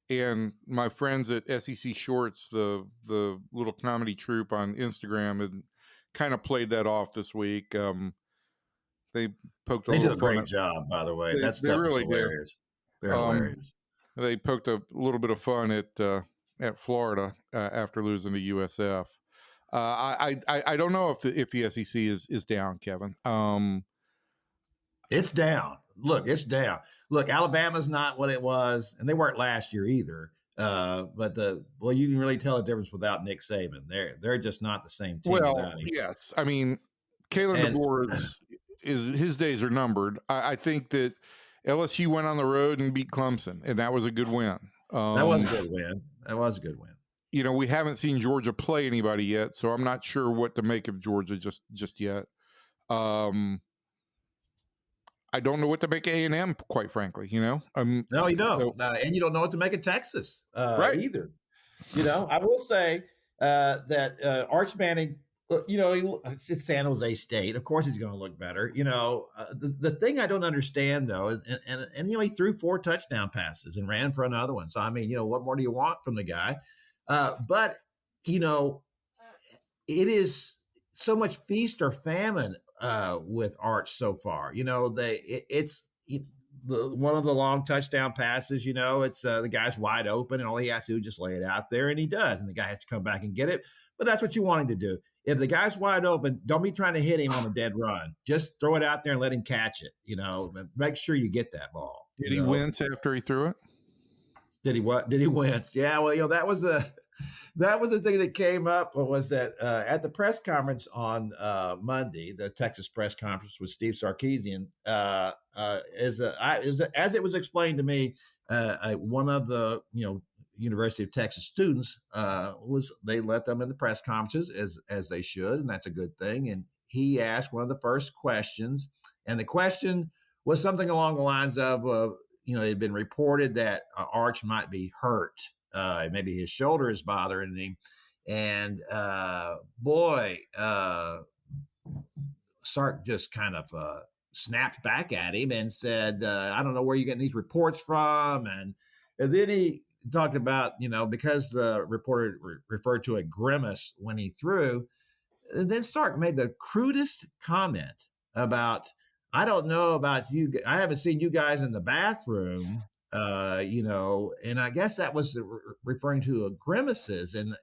And my friends at SEC Shorts, the little comedy troupe on Instagram, had kind of played that off this week. They poked. They do a great job, by the way. That stuff is hilarious. They're hilarious. They poked a little bit of fun at Florida after losing to USF. I don't know if the SEC is down, Kevin. It's down. Look, it's down. Look, Alabama's not what it was, and they weren't last year either. But you can really tell the difference without Nick Saban. They're just not the same team without him. Yes. I mean, Kalen DeBoer is his days are numbered. I think that LSU went on the road and beat Clemson, and that was a good win. That was a good win. We haven't seen Georgia play anybody yet, so I'm not sure what to make of Georgia just yet. I don't know what to make of A&M, quite frankly. No, you don't. And you don't know what to make of Texas either. I will say that Arch Manning, it's San Jose State. Of course, he's going to look better. The thing I don't understand though, and he threw 4 touchdown passes and ran for another one. So I mean, what more do you want from the guy? But it is so much feast or famine with Arch so far. one of the long touchdown passes, it's the guy's wide open and all he has to do is just lay it out there, and he does. And the guy has to come back and get it. But that's what you want him to do. If the guy's wide open, don't be trying to hit him on a dead run. Just throw it out there and let him catch it. Make sure you get that ball. Did he wince after he threw it? Did he what? Did he wince? Yeah, well, that was the thing that came up was that at the press conference on Monday, the Texas press conference with Steve Sarkisian, as it was explained to me, one of the University of Texas students they let them in the press conferences as they should, and that's a good thing. And he asked one of the first questions, and the question was something along the lines of, it had been reported that Arch might be hurt. Maybe his shoulder is bothering him. And Sark just kind of snapped back at him and said, I don't know where you're getting these reports from. And then he talked about, because the reporter referred to a grimace when he threw. And then Sark made the crudest comment about, I don't know about you. I haven't seen you guys in the bathroom. And I guess that was referring to grimaces. And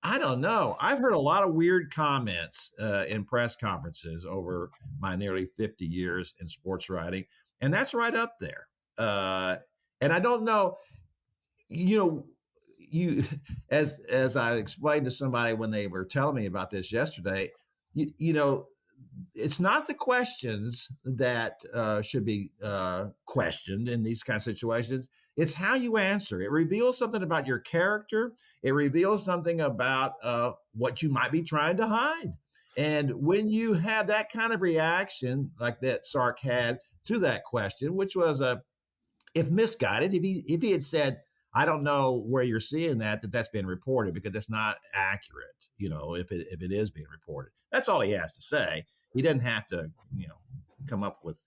I don't know. I've heard a lot of weird comments in press conferences over my nearly 50 years in sports writing, and that's right up there. And I don't know, you as I explained to somebody when they were telling me about this yesterday, it's not the questions that should be questioned in these kind of situations. It's how you answer. It reveals something about your character. It reveals something about what you might be trying to hide. And when you have that kind of reaction like that Sark had to that question, which was if misguided, if he had said, I don't know where you're seeing that's been reported because it's not accurate, if it is being reported. That's all he has to say. He doesn't have to, come up with,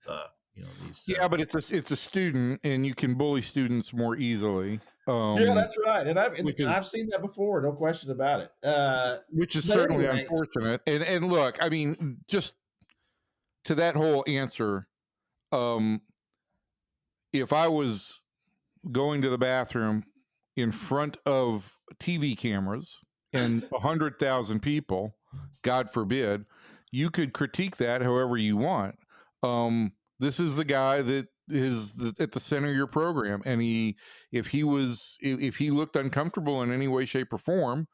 these. Yeah, but it's a student, and you can bully students more easily. Yeah, that's right. And I've seen that before. No question about it. Which is certainly unfortunate. And look, I mean, just to that whole answer, if I was going to the bathroom in front of TV cameras and 100,000 people, God forbid, you could critique that however you want. This is the guy that is at the center of your program, and if he looked uncomfortable in any way, shape, or form,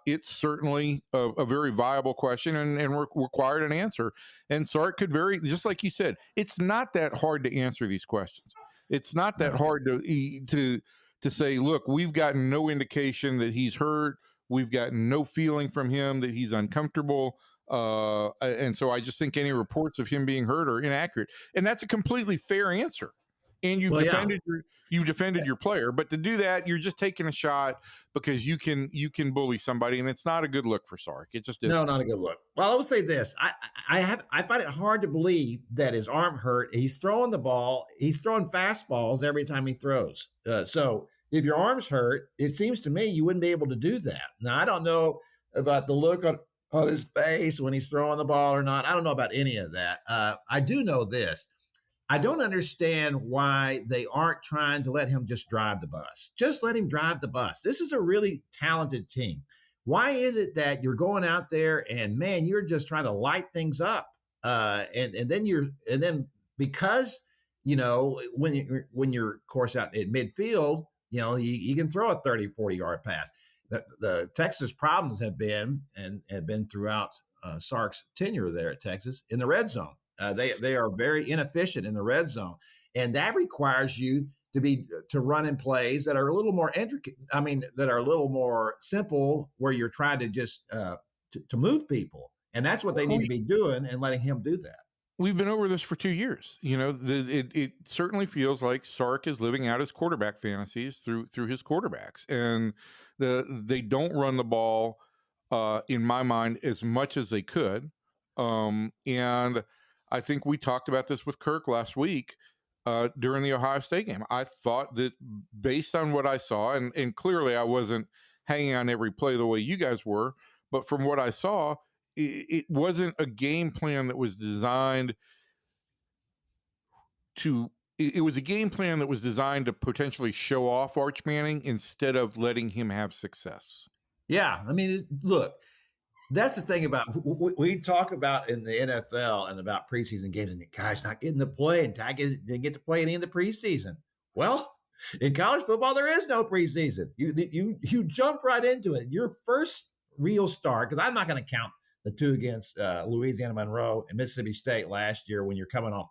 it's certainly a very viable question and required an answer. And Sark could just like you said, it's not that hard to answer these questions. It's not that hard to say, look, we've gotten no indication that he's hurt. We've gotten no feeling from him that he's uncomfortable. And so I just think any reports of him being hurt are inaccurate. And that's a completely fair answer. And you've defended your player, but to do that, you're just taking a shot because you can bully somebody, and it's not a good look for Sark. It just isn't. No, not a good look. Well, I will say this: I find it hard to believe that his arm hurt. He's throwing the ball. He's throwing fastballs every time he throws. So if your arm's hurt, it seems to me you wouldn't be able to do that. Now, I don't know about the look on his face when he's throwing the ball or not. I don't know about any of that. I do know this. I don't understand why they aren't trying to let him just drive the bus. Just let him drive the bus. This is a really talented team. Why is it that you're going out there and, man, you're just trying to light things up? And then because, when you're, of course, out at midfield, you can throw a 30, 40-yard pass. The Texas problems have been throughout Sark's tenure there at Texas in the red zone. They are very inefficient in the red zone, and that requires you to run in plays that are a little more intricate. I mean, that are a little more simple, where you're trying to just to move people, and that's what they need to be doing, and letting him do that. We've been over this for 2 years. It certainly feels like Sark is living out his quarterback fantasies through his quarterbacks, and they don't run the ball in my mind as much as they could, and I think we talked about this with Kirk last week during the Ohio State game. I thought that based on what I saw, and clearly I wasn't hanging on every play the way you guys were, but from what I saw, it wasn't a game plan that was designed it was a game plan that was designed to potentially show off Arch Manning instead of letting him have success. Yeah. I mean, look, that's the thing about we talk about in the NFL and about preseason games, and guys not getting to play, and Dak didn't get to play any in the preseason. Well, in college football, there is no preseason. You jump right into it. Your first real start, because I'm not going to count the two against Louisiana Monroe and Mississippi State last year when you're coming off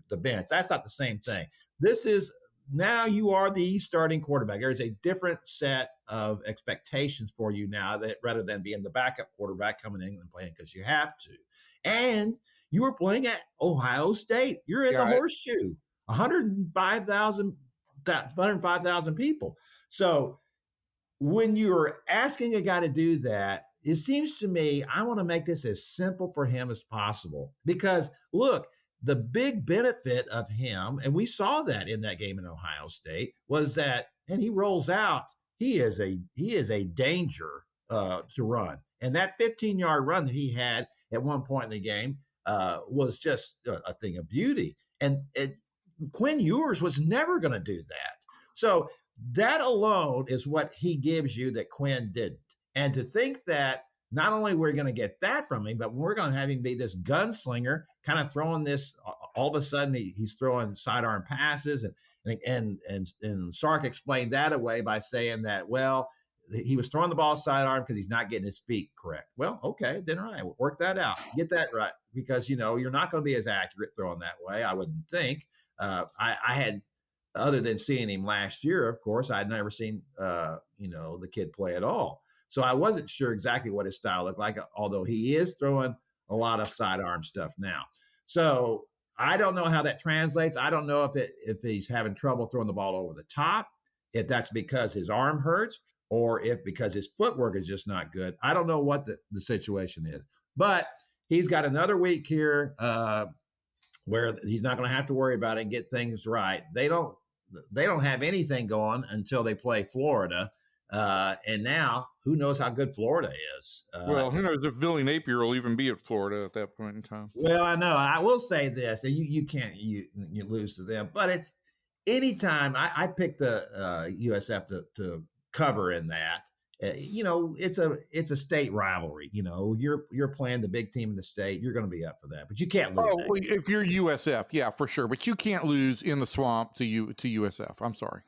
the bench. That's not the same thing. This is now you are the starting quarterback. There's a different set of expectations for you now that rather than being the backup quarterback coming in and playing because you have to. And you were playing at Ohio State. You're in the horseshoe. 105,000 people. So when you're asking a guy to do that, it seems to me I want to make this as simple for him as possible. Because look, the big benefit of him, and we saw that in that game in Ohio State, was that, and he rolls out, he is a danger to run. And that 15-yard run that he had at one point in the game was just a thing of beauty. And Quinn Ewers was never going to do that. So that alone is what he gives you that Quinn didn't. And to think that not only we're going to get that from him, but we're going to have him be this gunslinger, kind of throwing this. All of a sudden, he's throwing sidearm passes, and Sark explained that away by saying that, well, he was throwing the ball sidearm because he's not getting his feet correct. Well, okay, then all right, work that out, get that right, because you're not going to be as accurate throwing that way. I wouldn't think. I had, other than seeing him last year, of course, I'd never seen the kid play at all. So I wasn't sure exactly what his style looked like, although he is throwing a lot of sidearm stuff now. So I don't know how that translates. I don't know if he's having trouble throwing the ball over the top, if that's because his arm hurts, or if because his footwork is just not good. I don't know what the situation is. But he's got another week here where he's not going to have to worry about it and get things right. They don't have anything going until they play Florida. And now, who knows how good Florida is? Well, who knows if Billy Napier will even be at Florida at that point in time? Well, I know. I will say this, and you can't you lose to them, but it's anytime I picked the USF to cover in that. It's a state rivalry. You're playing the big team in the state. You're going to be up for that, but you can't lose. Oh, if you're USF, yeah, for sure. But you can't lose in the swamp to USF. I'm sorry.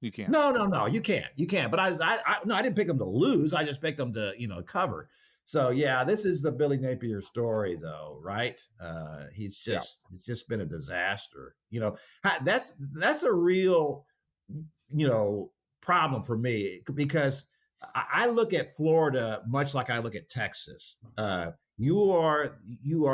You can't. No, you can't. You can't. But I didn't pick them to lose. I just picked them to, cover. So yeah, this is the Billy Napier story, though, right? It's just been a disaster. That's a real, problem for me, because I look at Florida much like I look at Texas. You are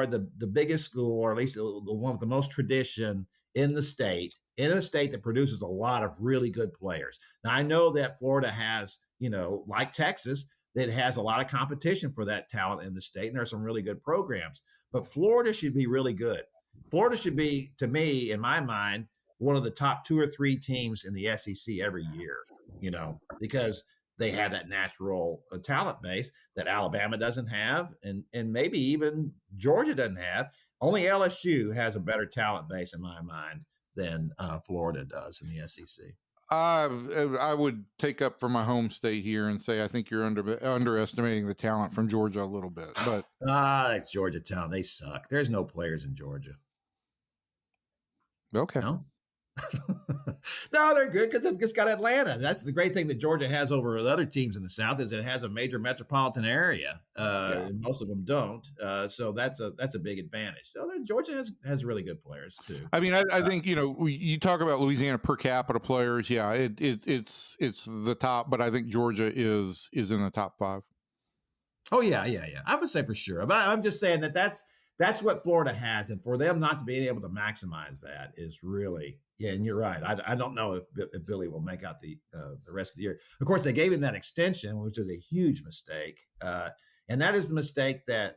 the biggest school, or at least the one with the most tradition in the state, in a state that produces a lot of really good players. Now, I know that Florida has, like Texas, that has a lot of competition for that talent in the state, and there are some really good programs. But Florida should be really good. Florida should be, to me, in my mind, one of the top 2 or 3 teams in the SEC every year, because they have that natural talent base that Alabama doesn't have, and maybe even Georgia doesn't have. Only LSU has a better talent base, in my mind, than Florida does in the SEC. I would take up for my home state here and say I think you're underestimating the talent from Georgia a little bit. But that's Georgia talent. They suck. There's no players in Georgia. Okay. No? No, they're good because it's got Atlanta. That's the great thing that Georgia has over other teams in the South, is it has a major metropolitan area. And most of them don't. So that's a big advantage. So Georgia has really good players too. I mean, I think you talk about Louisiana per capita players. Yeah, it's the top, but I think Georgia is in the top 5. Oh yeah. I would say for sure. But I'm just saying that's what Florida has, and for them not to be able to maximize that is really. Yeah, and you're right. I don't know if Billy will make out the rest of the year. Of course, they gave him that extension, which is a huge mistake. And that is the mistake that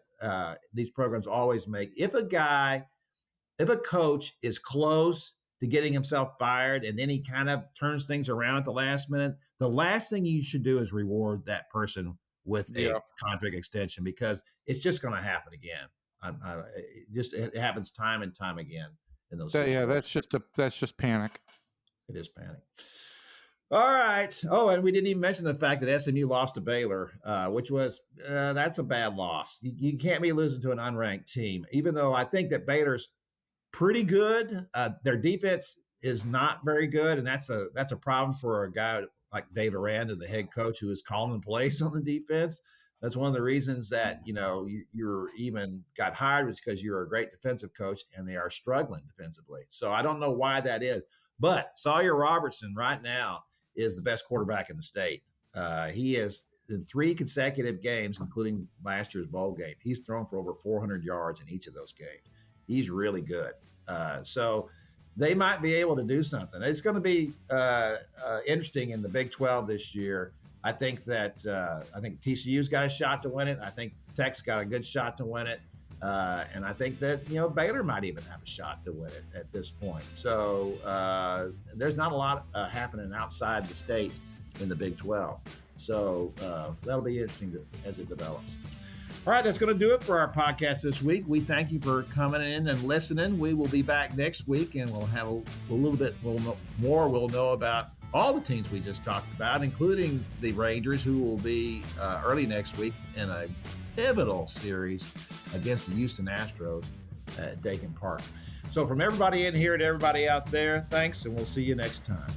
these programs always make. If a coach is close to getting himself fired and then he kind of turns things around at the last minute, the last thing you should do is reward that person with a contract extension, because it's just going to happen again. It happens time and time again in those That's situations. that's just panic. It is panic. All right. Oh, and we didn't even mention the fact that SMU lost to Baylor, which was that's a bad loss. You can't be losing to an unranked team, even though I think that Baylor's pretty good. Their defense is not very good, and that's a problem for a guy like Dave Aranda, the head coach, who is calling the plays on the defense. That's one of the reasons that you're even got hired, was because you're a great defensive coach, and they are struggling defensively. So I don't know why that is, but Sawyer Robertson right now is the best quarterback in the state. He is in 3 consecutive games, including last year's bowl game. He's thrown for over 400 yards in each of those games. He's really good. So they might be able to do something. It's going to be interesting in the Big 12 this year. I think TCU's got a shot to win it. I think Tech's got a good shot to win it. And I think that, Baylor might even have a shot to win it at this point. So there's not a lot happening outside the state in the Big 12. So that'll be interesting as it develops. All right, that's going to do it for our podcast this week. We thank you for coming in and listening. We will be back next week, and we'll have a little bit more. We'll know about all the teams we just talked about, including the Rangers, who will be early next week in a pivotal series against the Houston Astros at Dakin Park. So from everybody in here to everybody out there, thanks, and we'll see you next time.